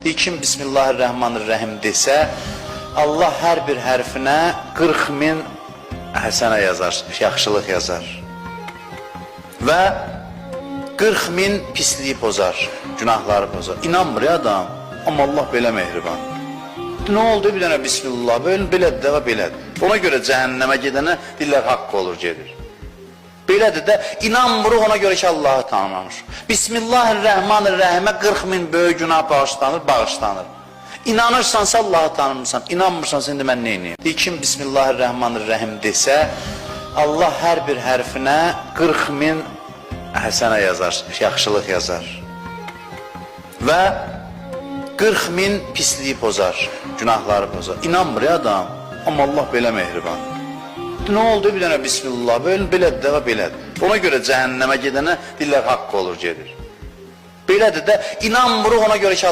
Kim Bismillahirrahmanirrahim desə, Allah hər bir hərfinə 40.000 həsənə yazar, yaxşılıq yazar. Və 40.000 pisliyi pozar, günahları pozar. İnanmır ya adam, amma Allah belə mehriban. Nə oldu bir dənə Bismillah, belədir də və belədir. Ona görə cəhənnəmə gedənə dillər haqq olur, gedir. Belədir də, inanmırıq ona görə ki, Allahı tanımamış. Bismillahirrahmanirrahimə 40.000 böyük günah bağışlanır. İnanırsansa Allahı tanımırsan, inanmırsansa indi mən neyiniyim? Kim Bismillahirrahmanirrahim desə, Allah hər bir hərfinə 40.000 həsənə yazar, yaxşılıq yazar. Və 40.000 pisliyi pozar, günahları pozar. İnanmır ya adam, amma Allah belə mehriban. Nə oldu bir dənə Bismillah, belədir də və belədir. Ona görə cəhənnəmə gedənə dillər haqq olur, gedir. Belədir də, inanmırıq ona görə ki,